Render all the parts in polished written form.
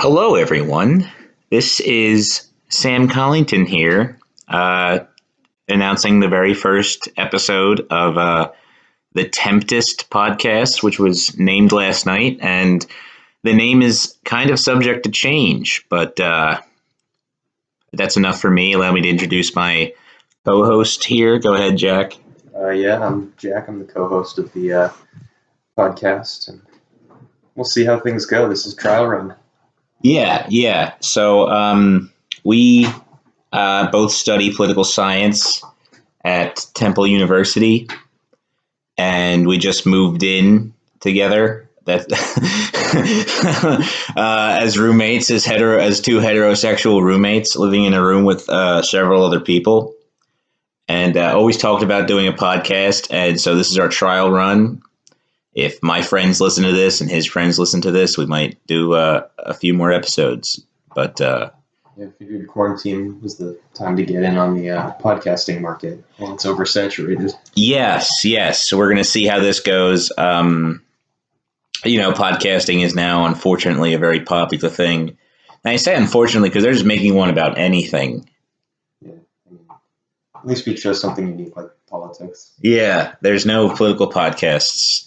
Hello, everyone. This is Sam Collington here, announcing the very first episode of the Tempest podcast, which was named last night. And the name is kind of subject to change, but that's enough for me. Allow me to introduce my co-host here. Go ahead, Jack. I'm Jack. I'm the co-host of the podcast, and we'll see how things go. This is trial run. Yeah. So we both study political science at Temple University, and we just moved in together. That as roommates, as two heterosexual roommates living in a room with several other people, and always talked about doing a podcast. And so this is our trial run. If my friends listen to this and his friends listen to this, we might do a few more episodes. But I figured quarantine was the time to get in on the podcasting market while it's oversaturated. Yes. So we're going to see how this goes. Podcasting is now, unfortunately, a very popular thing. And I say unfortunately because they're just making one about anything. Yeah, at least we chose something unique like politics. Yeah, there's no political podcasts.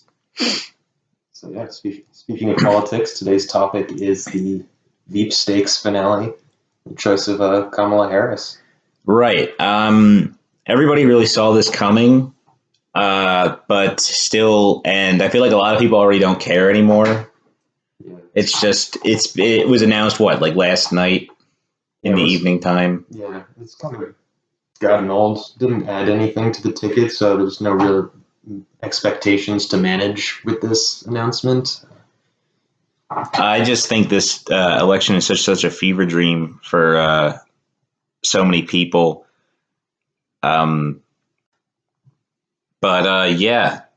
So yeah, speaking of politics, today's topic is the Veep Stakes finale, the choice of Kamala Harris. Right. Everybody really saw this coming, but still, and I feel like a lot of people already don't care anymore. Yeah. It was announced last night in the evening time. Yeah, it's kind of gotten old. Didn't add anything to the ticket, so there's no real expectations to manage with this announcement. I just think this election is such a fever dream for so many people. But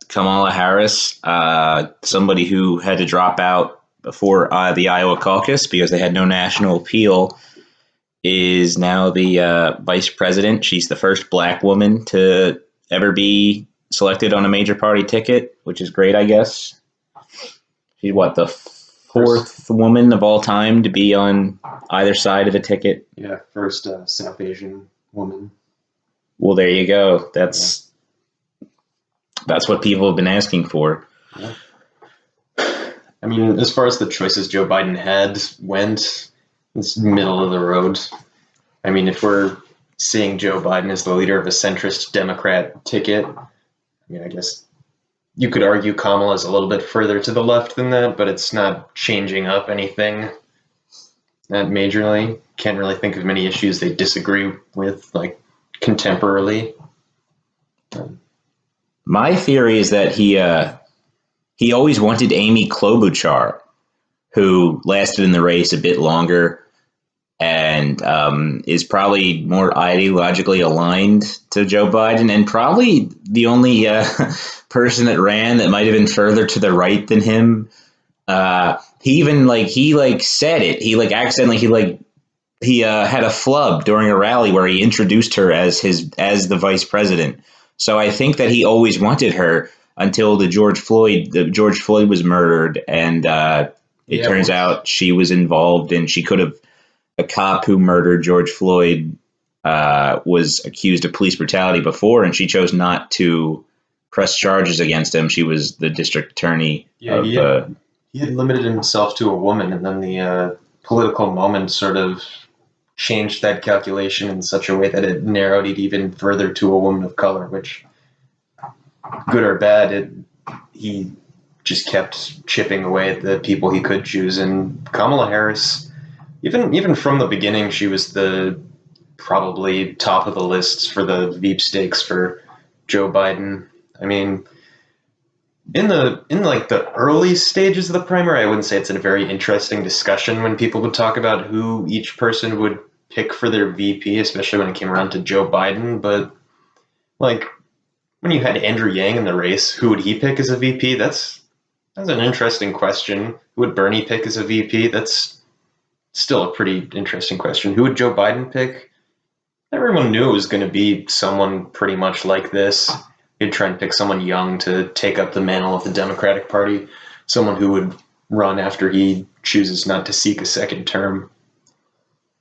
Kamala Harris, somebody who had to drop out before the Iowa caucus because they had no national appeal, is now the vice president. She's the first black woman to ever be selected on a major party ticket, which is great, I guess. She's the fourth woman of all time to be on either side of a ticket. Yeah, first South Asian woman. Well, there you go. That's what people have been asking for. Yeah. I mean, as far as the choices Joe Biden went, it's middle of the road. I mean, if we're seeing Joe Biden as the leader of a centrist Democrat ticket, I mean, I guess you could argue Kamala is a little bit further to the left than that, but it's not changing up anything that majorly. Can't really think of many issues they disagree with, contemporarily. My theory is that he always wanted Amy Klobuchar, who lasted in the race a bit longer and is probably more ideologically aligned to Joe Biden, and probably the only person that ran that might have been further to the right than him. He even said it. He had a flub during a rally where he introduced her as the vice president. So I think that he always wanted her until George Floyd was murdered, and it turns out she was involved, and she could have. A cop who murdered George Floyd was accused of police brutality before, and she chose not to press charges against him. She was the district attorney. Yeah, he had limited himself to a woman, and then the political moment sort of changed that calculation in such a way that it narrowed it even further to a woman of color, which, good or bad, he just kept chipping away at the people he could choose. And Kamala Harris, even from the beginning, she was the probably top of the lists for the Veep stakes for Joe Biden. I mean, in the early stages of the primary, I wouldn't say it's a very interesting discussion when people would talk about who each person would pick for their VP, especially when it came around to Joe Biden. But when you had Andrew Yang in the race, who would he pick as a VP? That's an interesting question. Who would Bernie pick as a VP? That's still a pretty interesting question. Who would Joe Biden pick? Everyone knew it was going to be someone pretty much like this. He'd try and pick someone young to take up the mantle of the Democratic Party, someone who would run after he chooses not to seek a second term.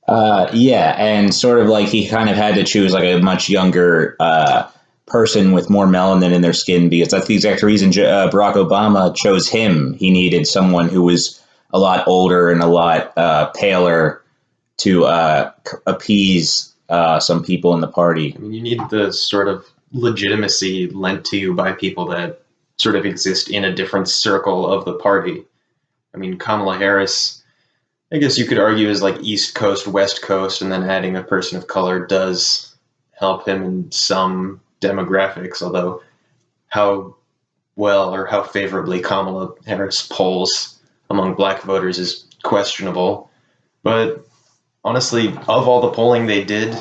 Yeah, and sort of like he kind of had to choose like a much younger person with more melanin in their skin because that's the exact reason Barack Obama chose him. He needed someone who was a lot older and a lot paler to appease some people in the party. I mean, you need the sort of legitimacy lent to you by people that sort of exist in a different circle of the party. I mean, Kamala Harris, I guess you could argue, is like East Coast, West Coast, and then adding a person of color does help him in some demographics, although how well or how favorably Kamala Harris polls among black voters is questionable. But honestly, of all the polling they did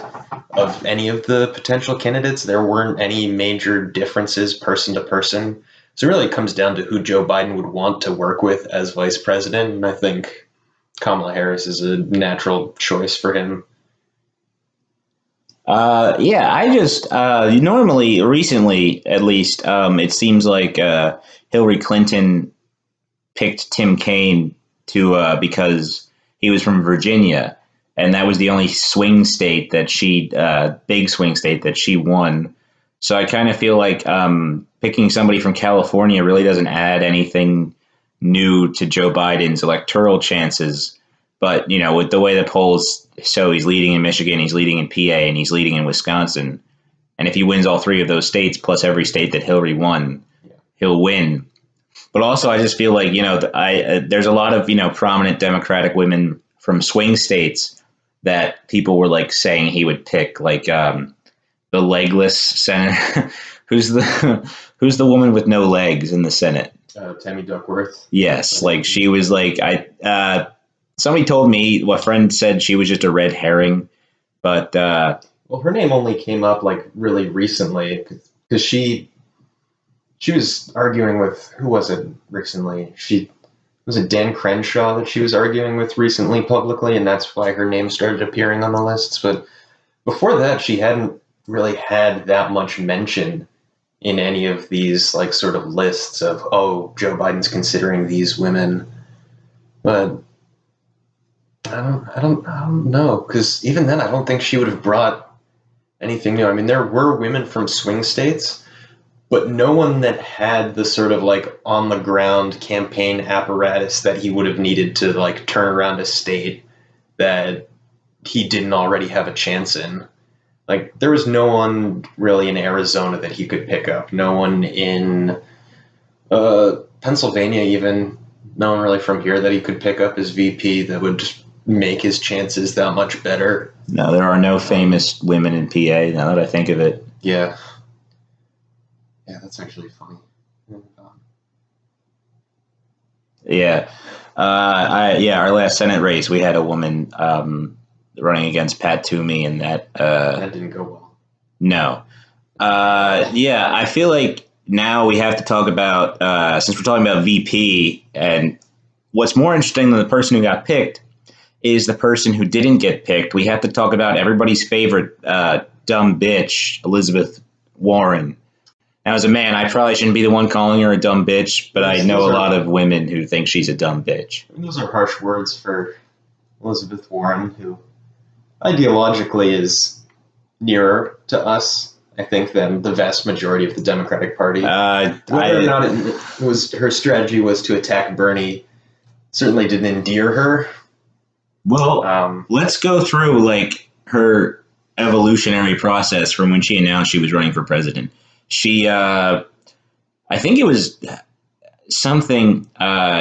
of any of the potential candidates, there weren't any major differences person to person. So it really comes down to who Joe Biden would want to work with as vice president. And I think Kamala Harris is a natural choice for him. Yeah, I just normally, recently at least, it seems like Hillary Clinton picked Tim Kaine to because he was from Virginia, and that was the only swing state that big swing state that she won. So I kind of feel like picking somebody from California really doesn't add anything new to Joe Biden's electoral chances. But with the way the polls show, he's leading in Michigan, he's leading in PA, and he's leading in Wisconsin. And if he wins all three of those states, plus every state that Hillary won, he'll win. But also, I just feel like there's a lot of prominent Democratic women from swing states that people were like saying he would pick, like the legless senator. who's the woman with no legs in the Senate? Tammy Duckworth. Yes, like she was like somebody told me, a friend said she was just a red herring, but well, her name only came up like really recently because she was arguing with, who was it recently? Was it Dan Crenshaw that she was arguing with recently publicly, and that's why her name started appearing on the lists. But before that, she hadn't really had that much mention in any of these like sort of lists of, oh, Joe Biden's considering these women. But I don't know, because even then, I don't think she would have brought anything new. I mean, there were women from swing states, but no one that had the sort of like on the ground campaign apparatus that he would have needed to like turn around a state that he didn't already have a chance in. Like, there was no one really in Arizona that he could pick up. No one in Pennsylvania, even. No one really from here that he could pick up as VP that would just make his chances that much better. No, there are no famous women in PA, now that I think of it. Yeah. Yeah, that's actually funny. Yeah. Our last Senate race, we had a woman running against Pat Toomey, and that didn't go well. No. I feel like now we have to talk about, since we're talking about VP, and what's more interesting than the person who got picked is the person who didn't get picked. We have to talk about everybody's favorite dumb bitch, Elizabeth Warren. Now, as a man, I probably shouldn't be the one calling her a dumb bitch, but I know a lot of women who think she's a dumb bitch. I mean, those are harsh words for Elizabeth Warren, who ideologically is nearer to us, I think, than the vast majority of the Democratic Party. Whether or not it was her strategy was to attack Bernie certainly didn't endear her. Well, let's go through like her evolutionary process from when she announced she was running for president. She, I think it was something,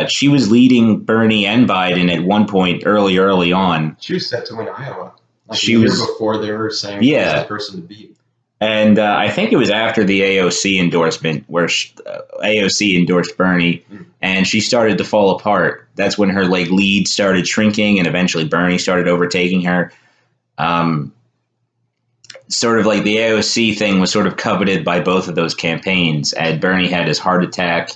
she was leading Bernie and Biden at one point early on. She was set to win Iowa. Like she a year was before they were saying who's the person to beat. And I think it was after the AOC endorsement where AOC endorsed Bernie, and she started to fall apart. That's when her like lead started shrinking, and eventually Bernie started overtaking her. Sort of like the AOC thing was sort of coveted by both of those campaigns, and Bernie had his heart attack.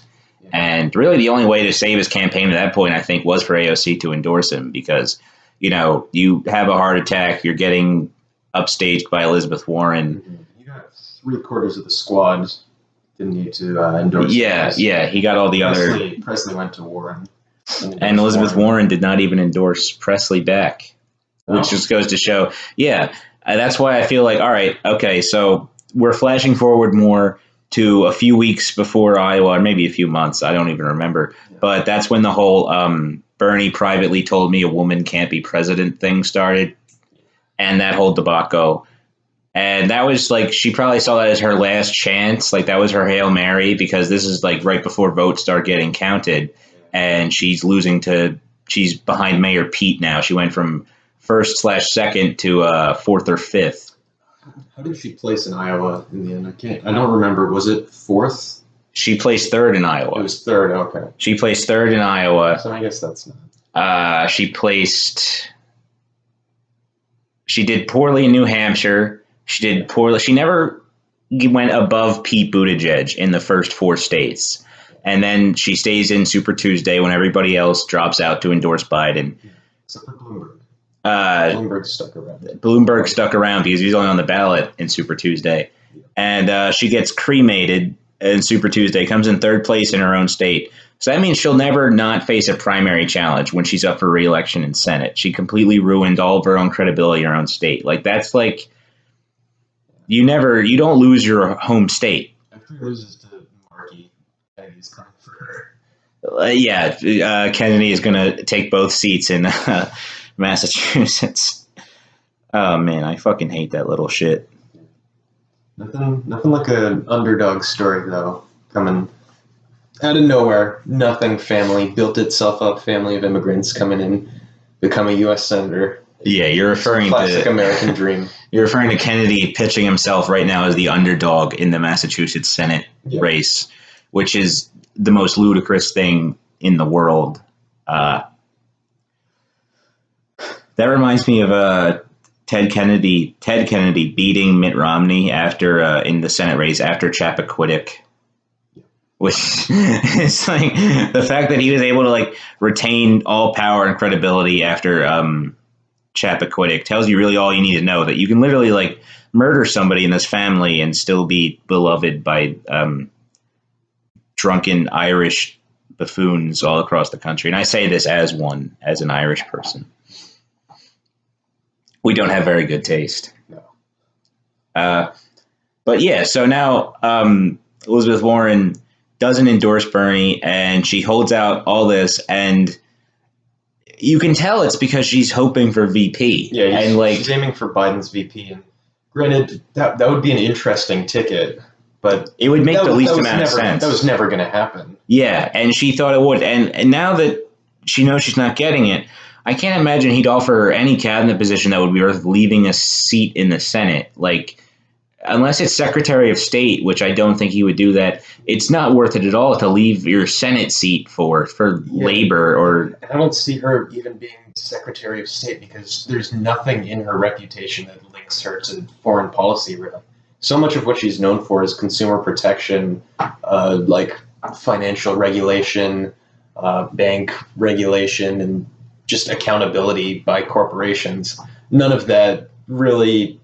And really the only way to save his campaign at that point, I think, was for AOC to endorse him because, you have a heart attack, you're getting upstaged by Elizabeth Warren. Mm-hmm. You got 3/4 of the squad didn't need to endorse him. Yeah, he got all the other... Presley went to Warren. And Elizabeth Warren did not even endorse Presley back, which just goes to show, that's why I feel like, all right, okay, so we're flashing forward more to a few weeks before Iowa, or maybe a few months, I don't even remember, but that's when the whole Bernie privately told me a woman can't be president thing started, and that whole debacle. And that was like, she probably saw that as her last chance. Like, that was her Hail Mary, because this is like right before votes start getting counted. And she's behind Mayor Pete now. She went from first/second to fourth or fifth. How did she place in Iowa in the end? I don't remember. Was it fourth? She placed third in Iowa. It was third, okay. She placed third in Iowa. So I guess that's not. She did poorly in New Hampshire. She did poorly. She never went above Pete Buttigieg in the first 4 states. And then she stays in Super Tuesday when everybody else drops out to endorse Biden. Except for Bloomberg. Bloomberg stuck around. Bloomberg stuck around because he's only on the ballot in Super Tuesday. And she gets cremated in Super Tuesday, comes in third place in her own state. So that means she'll never not face a primary challenge when she's up for re-election in Senate. She completely ruined all of her own credibility in her own state. Like, that's like, you don't lose your home state. After he loses to Markey, Kennedy's coming for her. Kennedy is going to take both seats in Massachusetts. Oh man, I fucking hate that little shit. Nothing like an underdog story though. Coming out of nowhere, nothing family built itself up. Family of immigrants coming in, become a U.S. senator. Yeah, you're referring classic American dream. You're referring to Kennedy pitching himself right now as the underdog in the Massachusetts Senate race, which is the most ludicrous thing in the world. That reminds me of Ted Kennedy beating Mitt Romney after in the Senate race after Chappaquiddick, which is like the fact that he was able to like retain all power and credibility after Chappaquiddick tells you really all you need to know, that you can literally like murder somebody in this family and still be beloved by drunken Irish buffoons all across the country. And I say this as an Irish person. We don't have very good taste. No. But yeah, so now Elizabeth Warren doesn't endorse Bernie, and she holds out all this, and you can tell it's because she's hoping for VP. Yeah, and like she's aiming for Biden's VP. And granted, that would be an interesting ticket, but it would make the least amount of sense. That was never going to happen. Yeah, and she thought it would. And now that she knows she's not getting it, I can't imagine he'd offer her any cabinet position that would be worth leaving a seat in the Senate. Like, unless it's Secretary of State, which I don't think he would do that, it's not worth it at all to leave your Senate seat for labor or... I don't see her even being Secretary of State because there's nothing in her reputation that links her to foreign policy, really. So much of what she's known for is consumer protection, like financial regulation, bank regulation, and just accountability by corporations. None of that really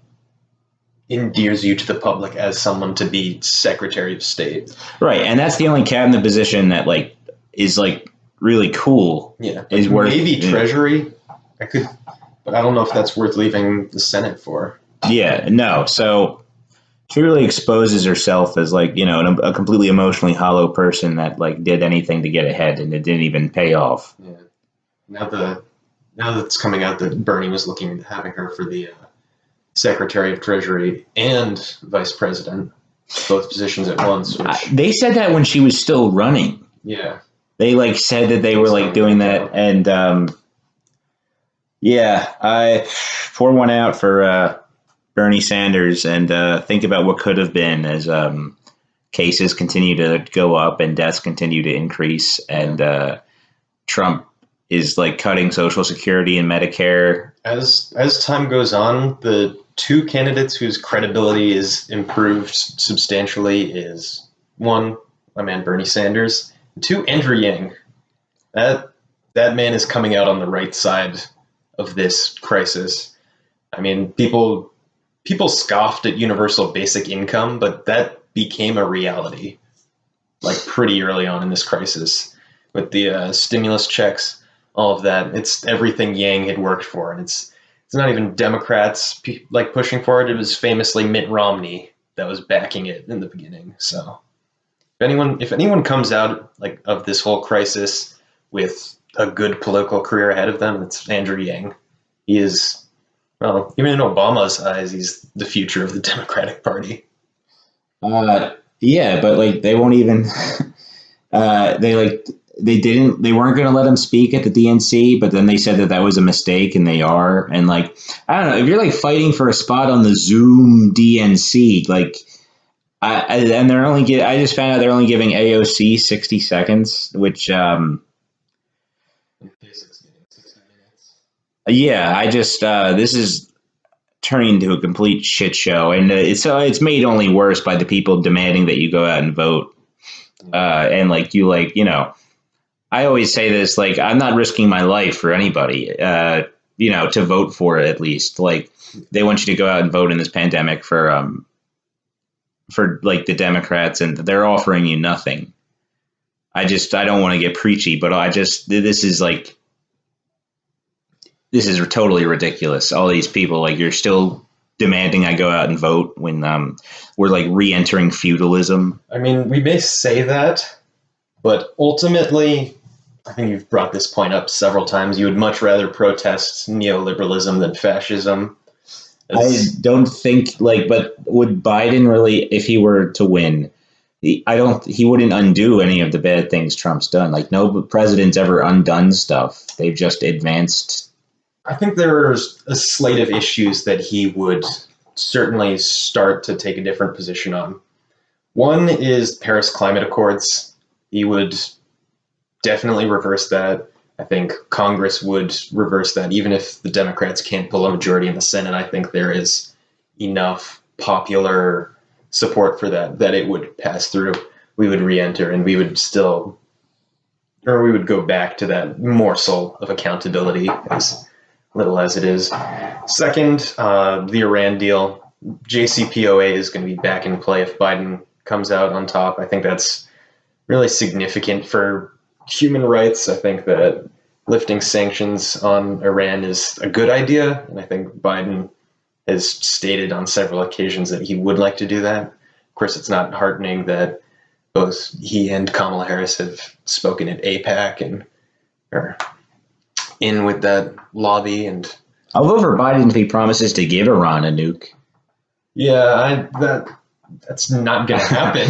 endears you to the public as someone to be Secretary of State. Right, and that's the only cabinet position that like is like really cool. Yeah, is worth maybe Treasury. But I don't know if that's worth leaving the Senate for. Yeah, no. So she really exposes herself as like, you know, a completely emotionally hollow person that like did anything to get ahead, and it didn't even pay off. Yeah. Now that it's coming out that Bernie was looking at having her for the Secretary of Treasury and Vice President, both positions at once. They said that when she was still running. Yeah. They like said that they were like doing that, and I pour one out for Bernie Sanders, and think about what could have been as cases continue to go up and deaths continue to increase, and Trump is like cutting Social Security and Medicare. As time goes on, the two candidates whose credibility is improved substantially is one, my man Bernie Sanders, and two, Andrew Yang. That man is coming out on the right side of this crisis. I mean, people scoffed at universal basic income, but that became a reality like pretty early on in this crisis. with the stimulus checks, all of that. It's everything Yang had worked for, and it's not even Democrats like pushing for it. It was famously Mitt Romney that was backing it in the beginning. So if anyone comes out like of this whole crisis with a good political career ahead of them, it's Andrew Yang. He is, well, even in Obama's eyes, he's the future of the Democratic Party. Yeah, but like they won't even. They weren't going to let him speak at the DNC, but then they said that that was a mistake, and they are. And like I don't know, if you're like fighting for a spot on the Zoom DNC, like and they're only I just found out they're only giving AOC 60 seconds, which yeah, I just this is turning into a complete shit show, and it's made only worse by the people demanding that you go out and vote. And like I always say this, like I'm not risking my life for anybody, to vote for it at least. Like they want you to go out and vote in this pandemic for like the Democrats, and they're offering you nothing. I don't want to get preachy, but this is totally ridiculous. All these people, like you're still demanding I go out and vote when we're like re-entering feudalism. I mean, we may say that, but ultimately, I think you've brought this point up several times. You would much rather protest neoliberalism than fascism. I don't think but would Biden really, if he were to win, he wouldn't undo any of the bad things Trump's done. Like no president's ever undone stuff. They've just advanced. I think there's a slate of issues that he would certainly start to take a different position on. One is Paris Climate Accords. He would definitely reverse that. I think Congress would reverse that, even if the Democrats can't pull a majority in the Senate. I think there is enough popular support for that it would pass through. We would re-enter, and we would go back to that morsel of accountability, as little as it is. Second, the Iran deal. JCPOA is going to be back in play if Biden comes out on top. I think that's really significant for human rights. I think that lifting sanctions on Iran is a good idea, and I think Biden has stated on several occasions that he would like to do that. Of course, it's not heartening that both he and Kamala Harris have spoken at APAC and are in with that lobby. And I'll vote for Biden if he promises to give Iran a nuke. Yeah, that's not going to happen.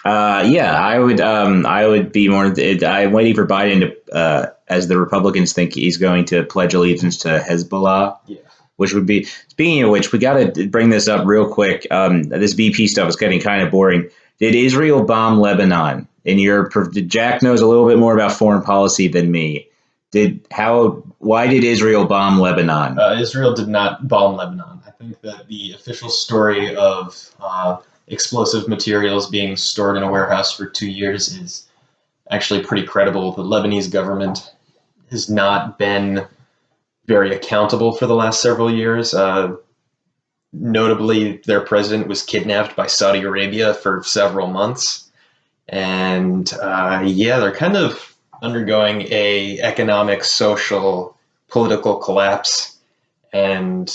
I would be more. I'm waiting for Biden to, as the Republicans think he's going to pledge allegiance to Hezbollah. Yeah. Which would be, speaking of which, we got to bring this up real quick. This VP stuff is getting kind of boring. Did Israel bomb Lebanon? Jack knows a little bit more about foreign policy than me. Why did Israel bomb Lebanon? Israel did not bomb Lebanon. I think that the official story of explosive materials being stored in a warehouse for 2 years is actually pretty credible. The Lebanese government has not been very accountable for the last several years. Notably, their president was kidnapped by Saudi Arabia for several months. And they're kind of undergoing a economic, social, political collapse. And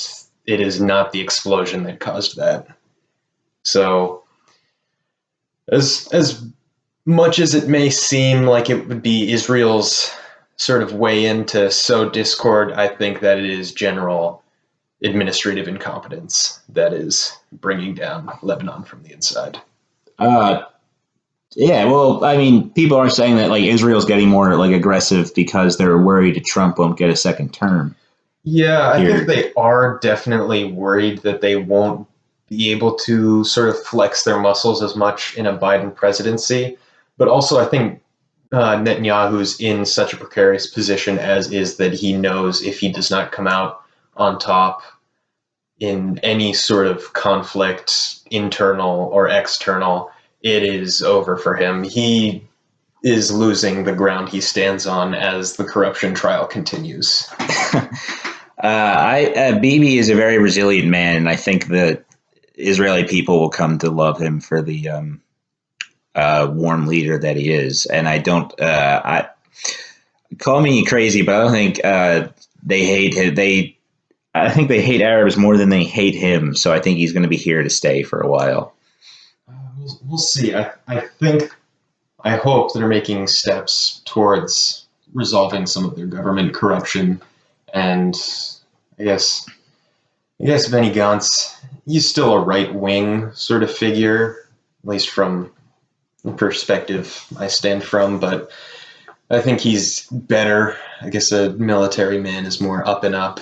it is not the explosion that caused that. So as much as it may seem like it would be Israel's sort of way in to sow discord, I think that it is general administrative incompetence that is bringing down Lebanon from the inside. Yeah, well, I mean, people are saying that like Israel's getting more like aggressive because they're worried Trump won't get a second term. Yeah, I think they are definitely worried that they won't be able to sort of flex their muscles as much in a Biden presidency. But also, I think Netanyahu's in such a precarious position as is that he knows if he does not come out on top in any sort of conflict, internal or external, it is over for him. He is losing the ground he stands on as the corruption trial continues. Bibi is a very resilient man, and I think the Israeli people will come to love him for the warm leader that he is. And I don't, I call me crazy, but I don't think they hate him. I think they hate Arabs more than they hate him. So I think he's going to be here to stay for a while. We'll see. I hope they're making steps towards resolving some of their government corruption, and I guess Benny Gantz, he's still a right wing sort of figure, at least from the perspective I stand from, but I think he's better. I guess a military man is more up and up,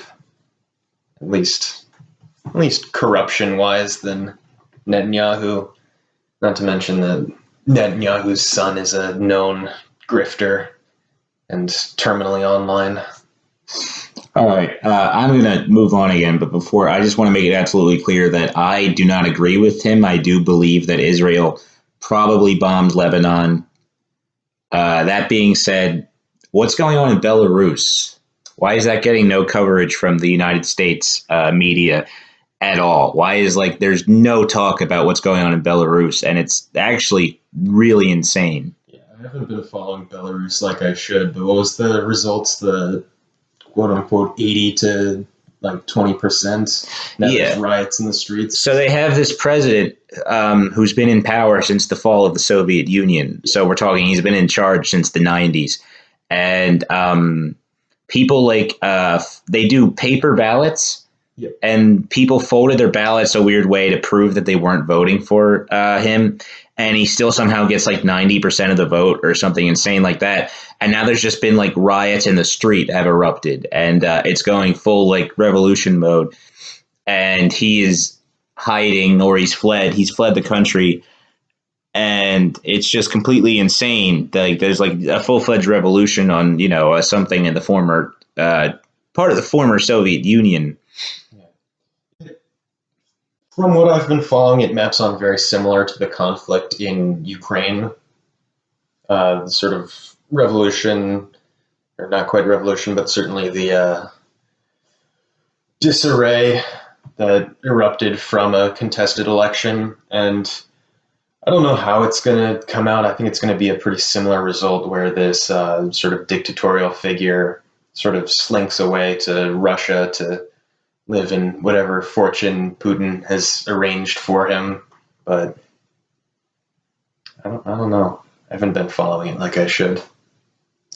at least corruption wise, than Netanyahu. Not to mention that Netanyahu's son is a known grifter and terminally online. All right, I'm going to move on again, but before, I just want to make it absolutely clear that I do not agree with him. I do believe that Israel probably bombed Lebanon. That being said, what's going on in Belarus? Why is that getting no coverage from the United States media at all? Why is there's no talk about what's going on in Belarus, and it's actually really insane. Yeah, I haven't been following Belarus like I should, but what was the results? The quote unquote 80 to 20%. Now there's riots in the streets. So they have this president who's been in power since the fall of the Soviet Union. So we're talking he's been in charge since the 90s. And people they do paper ballots. Yep. And people folded their ballots a weird way to prove that they weren't voting for him. And he still somehow gets 90% of the vote or something insane like that. And now there's just been riots in the street have erupted, and it's going full revolution mode. And he is hiding, or he's fled. He's fled the country, and it's just completely insane. There's a full-fledged revolution on something in the former part of the former Soviet Union. From what I've been following, it maps on very similar to the conflict in Ukraine. The sort of revolution, or not quite revolution, but certainly the disarray that erupted from a contested election. And I don't know how it's going to come out. I think it's going to be a pretty similar result where this sort of dictatorial figure sort of slinks away to Russia to live in whatever fortune Putin has arranged for him. But I don't know. I haven't been following it like I should.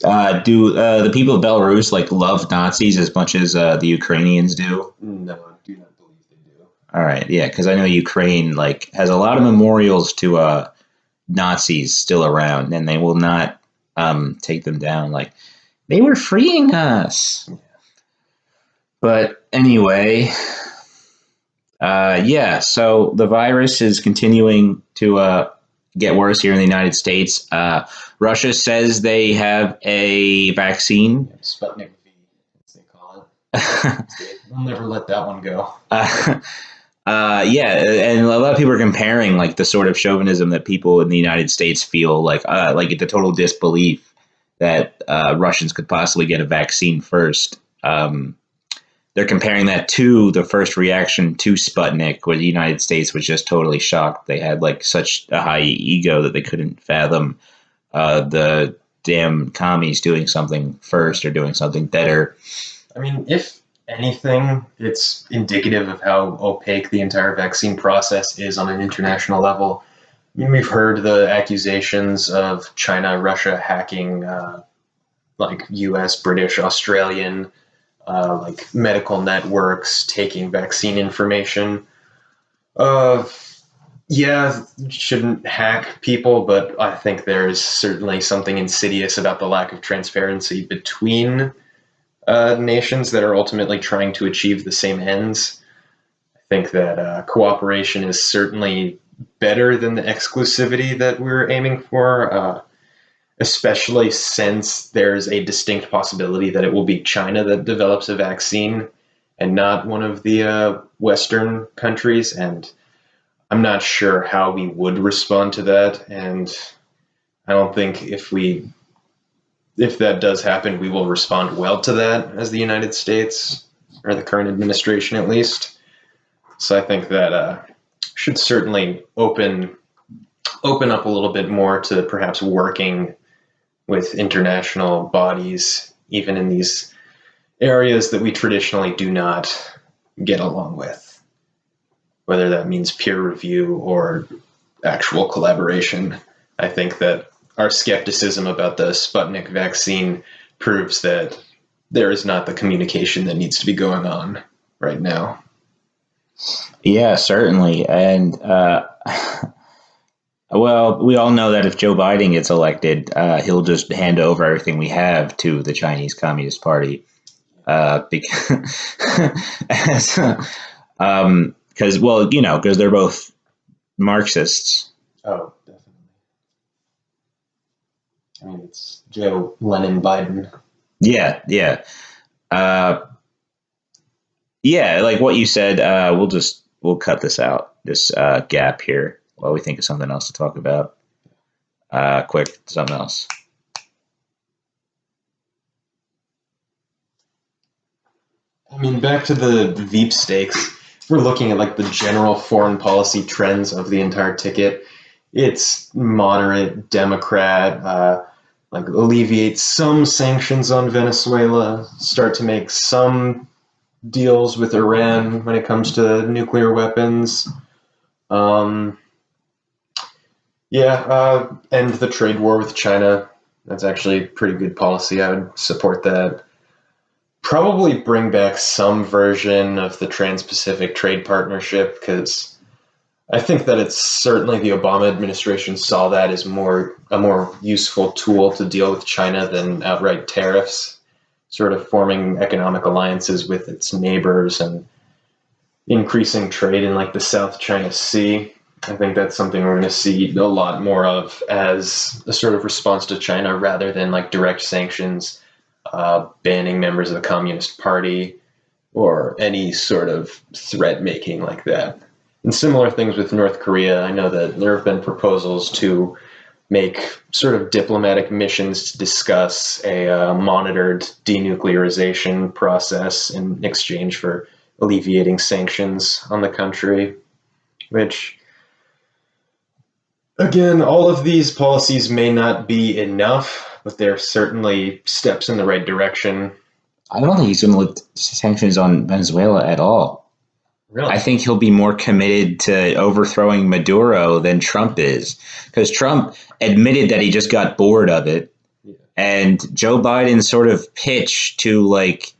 Do the people of Belarus love Nazis as much as the Ukrainians do? No, I do not believe they do. All right, yeah, because I know Ukraine has a lot of memorials to Nazis still around, and they will not take them down. They were freeing us. Yeah. But anyway, so the virus is continuing to get worse here in the United States. Russia says they have a vaccine. Sputnik V, as they call it. They'll never let that one go. And a lot of people are comparing the sort of chauvinism that people in the United States feel the total disbelief that Russians could possibly get a vaccine first. They're comparing that to the first reaction to Sputnik, where the United States was just totally shocked. They had such a high ego that they couldn't fathom the damn commies doing something first or doing something better. I mean, if anything, it's indicative of how opaque the entire vaccine process is on an international level. I mean, we've heard the accusations of China, Russia hacking US, British, Australian medical networks taking vaccine information. Shouldn't hack people, but I think there's certainly something insidious about the lack of transparency between nations that are ultimately trying to achieve the same ends. I think that cooperation is certainly better than the exclusivity that we're aiming for. Especially since there's a distinct possibility that it will be China that develops a vaccine and not one of the Western countries. And I'm not sure how we would respond to that. And I don't think if that does happen, we will respond well to that as the United States, or the current administration at least. So I think that should certainly open open up a little bit more to perhaps working with international bodies, even in these areas that we traditionally do not get along with, whether that means peer review or actual collaboration. I think that our skepticism about the Sputnik vaccine proves that there is not the communication that needs to be going on right now. Yeah, certainly. And well, we all know that if Joe Biden gets elected, he'll just hand over everything we have to the Chinese Communist Party. Because, well, because they're both Marxists. Oh, definitely. I mean, it's Joe Lennon Biden. Yeah, yeah. Uh, yeah, like what you said, we'll cut this out, this gap here, while we think of something else to talk about. Quick, something else. I mean, back to the Veep stakes, we're looking at like the general foreign policy trends of the entire ticket. It's moderate Democrat, like alleviate some sanctions on Venezuela, start to make some deals with Iran when it comes to nuclear weapons. Um, end the trade war with China. That's actually pretty good policy. I would support that. Probably bring back some version of the Trans-Pacific Trade Partnership, because I think that it's certainly the Obama administration saw that as a more useful tool to deal with China than outright tariffs, sort of forming economic alliances with its neighbors and increasing trade in like the South China Sea. I think that's something we're going to see a lot more of as a sort of response to China rather than like direct sanctions, banning members of the Communist Party or any sort of threat making like that. And similar things with North Korea. I know that there have been proposals to make sort of diplomatic missions to discuss a monitored denuclearization process in exchange for alleviating sanctions on the country, which, again, all of these policies may not be enough, but they're certainly steps in the right direction. I don't think he's going to lift sanctions on Venezuela at all. Really? I think he'll be more committed to overthrowing Maduro than Trump is, because Trump admitted that he just got bored of it. Yeah. And Joe Biden's sort of pitch to like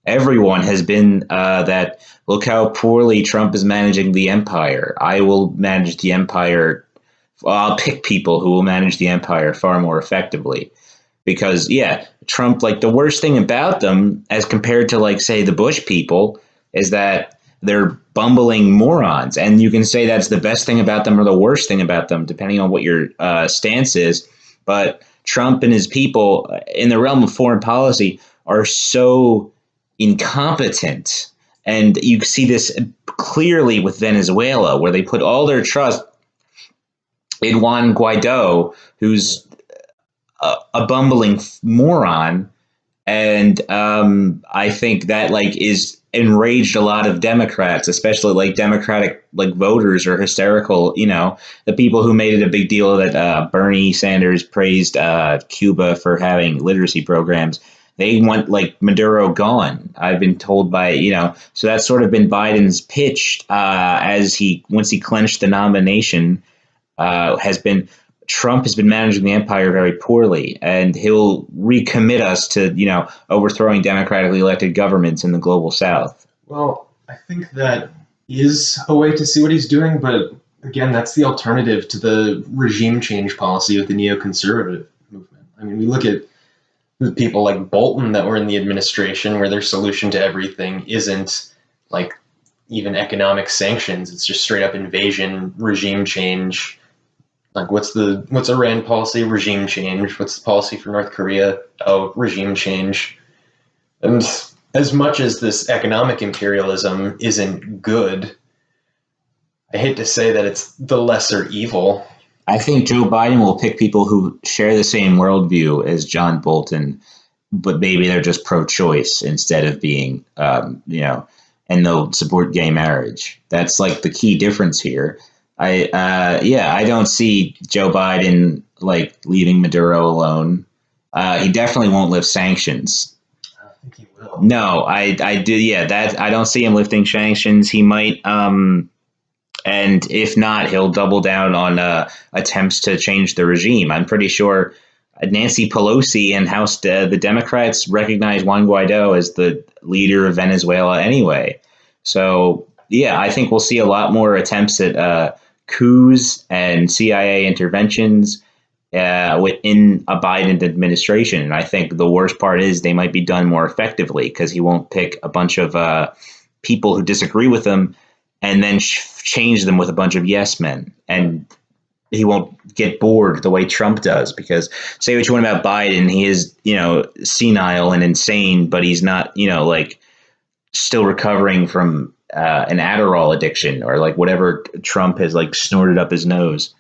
everyone has been that look how poorly Trump is managing the empire. I will manage the empire. I'll pick people who will manage the empire far more effectively. Because, yeah, Trump, like the worst thing about them as compared to, like, say, the Bush people is that they're bumbling morons. And you can say that's the best thing about them or the worst thing about them, depending on what your stance is. But Trump and his people in the realm of foreign policy are so incompetent. And you see this clearly with Venezuela, where they put all their trust in Juan Guaido, who's a bumbling moron, and I think that like is enraged a lot of Democrats, especially like Democratic like voters are hysterical. The people who made it a big deal that Bernie Sanders praised Cuba for having literacy programs. They want like Maduro gone. I've been told by so that's sort of been Biden's pitch as once he clinched the nomination has been. Trump has been managing the empire very poorly, and he'll recommit us to, overthrowing democratically elected governments in the global South. Well, I think that is a way to see what he's doing, but again, that's the alternative to the regime change policy of the neoconservative movement. I mean, we look at the people like Bolton that were in the administration where their solution to everything isn't like even economic sanctions. It's just straight up invasion, regime change. Like, what's Iran policy? Regime change. What's the policy for North Korea? Oh, regime change. And as much as this economic imperialism isn't good, I hate to say that it's the lesser evil. I think Joe Biden will pick people who share the same worldview as John Bolton, but maybe they're just pro-choice instead of being, and they'll support gay marriage. That's like the key difference here. I don't see Joe Biden like leaving Maduro alone. He definitely won't lift sanctions. I don't think he will. No, I do. Yeah, that I don't see him lifting sanctions. He might, and if not, he'll double down on attempts to change the regime. I'm pretty sure Nancy Pelosi and the Democrats recognize Juan Guaido as the leader of Venezuela anyway. So yeah, I think we'll see a lot more attempts at coups and CIA interventions within a Biden administration. And I think the worst part is they might be done more effectively because he won't pick a bunch of people who disagree with him and then change them with a bunch of yes men. And he won't get bored the way Trump does because say what you want about Biden, he is, senile and insane, but he's not, like still recovering from an Adderall addiction or like whatever Trump has like snorted up his nose.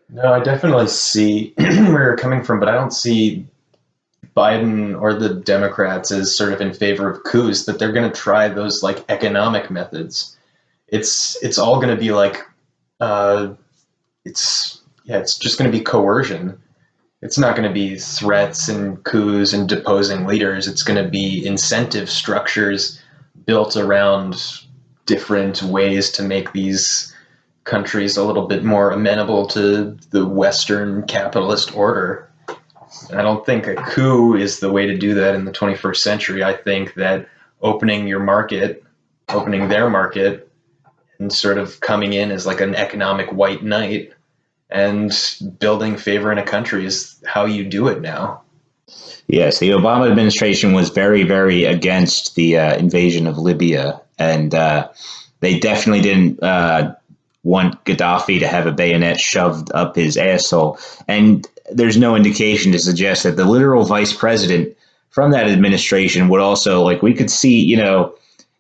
No, I definitely see where you're coming from, but I don't see Biden or the Democrats as sort of in favor of coups, that they're going to try those like economic methods. It's all going to be like it's just going to be coercion. It's not going to be threats and coups and deposing leaders. It's going to be incentive structures built around different ways to make these countries a little bit more amenable to the Western capitalist order. And I don't think a coup is the way to do that in the 21st century. I think that opening their market, and sort of coming in as like an economic white knight and building favor in a country is how you do it now. Yes, the Obama administration was very, very against the invasion of Libya, and they definitely didn't want Gaddafi to have a bayonet shoved up his asshole. And there's no indication to suggest that the literal vice president from that administration would also, like, we could see,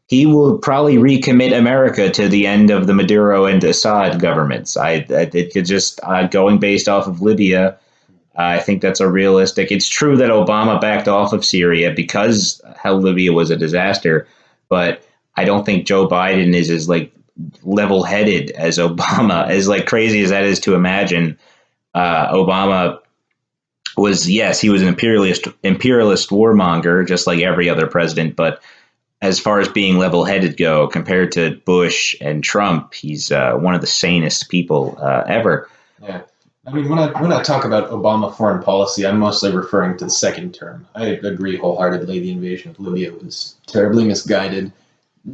he will probably recommit America to the end of the Maduro and Assad governments. It could just going based off of Libya. I think that's a realistic. It's true that Obama backed off of Syria because how Libya was a disaster, but I don't think Joe Biden is as like level-headed as Obama. As like crazy as that is to imagine, Obama was, yes, he was an imperialist warmonger, just like every other president, but as far as being level-headed go, compared to Bush and Trump, he's one of the sanest people ever. Yeah. I mean, when I talk about Obama foreign policy, I'm mostly referring to the second term. I agree wholeheartedly the invasion of Libya was terribly misguided,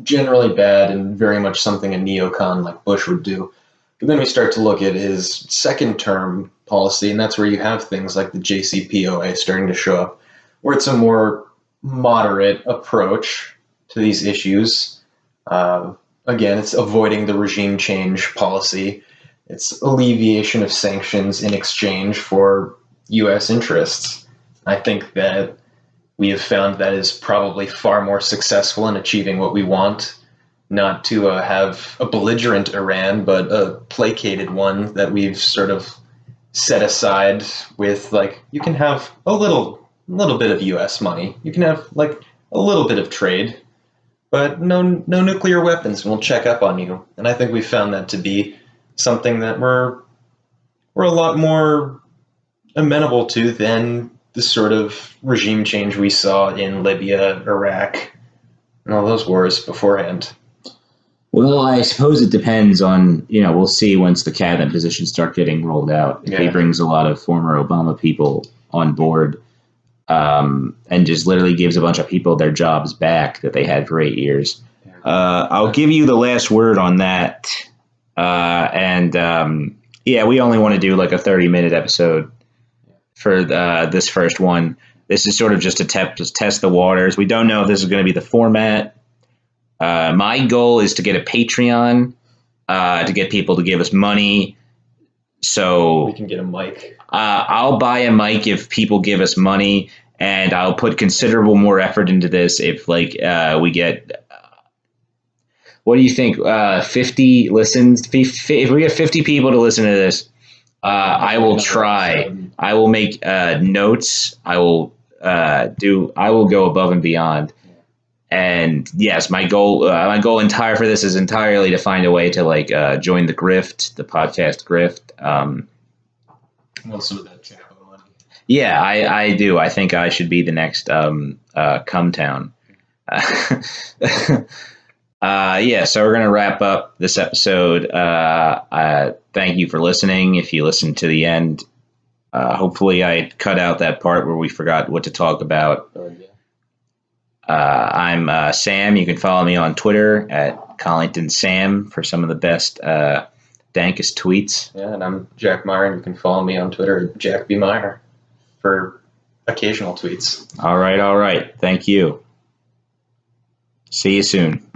generally bad, and very much something a neocon like Bush would do. But then we start to look at his second term policy, and that's where you have things like the JCPOA starting to show up, where it's a more moderate approach to these issues. Again, it's avoiding the regime change policy. It's alleviation of sanctions in exchange for U.S. interests. I think that we have found that is probably far more successful in achieving what we want, not to have a belligerent Iran, but a placated one that we've sort of set aside with, like, you can have a little bit of U.S. money. You can have, like, a little bit of trade, but no nuclear weapons, and we'll check up on you. And I think we found that to be something that we're a lot more amenable to than the sort of regime change we saw in Libya, Iraq, and all those wars beforehand. Well, I suppose it depends on, we'll see once the cabinet positions start getting rolled out. If he brings a lot of former Obama people on board, and just literally gives a bunch of people their jobs back that they had for 8 years. I'll give you the last word on that. We only want to do like a 30-minute episode for this first one. This is sort of just to test the waters. We don't know if this is going to be the format. My goal is to get a Patreon, to get people to give us money. So we can get a mic. I'll buy a mic if people give us money, and I'll put considerable more effort into this if we get. What do you think? 50 listens. If we get 50 people to listen to this, I will try. I will make notes. I will go above and beyond. And yes, my goal entire for this is entirely to find a way to like join the grift, the podcast grift. Want some of that Chapo money. Yeah, I do. I think I should be the next come town. Yeah, so we're gonna wrap up this episode. Thank you for listening. If you listened to the end, hopefully I cut out that part where we forgot what to talk about. I'm Sam. You can follow me on Twitter at Collington Sam for some of the best dankest tweets. Yeah, and I'm Jack Meyer, and you can follow me on Twitter at Jack B. Meyer for occasional tweets. All right. Thank you. See you soon.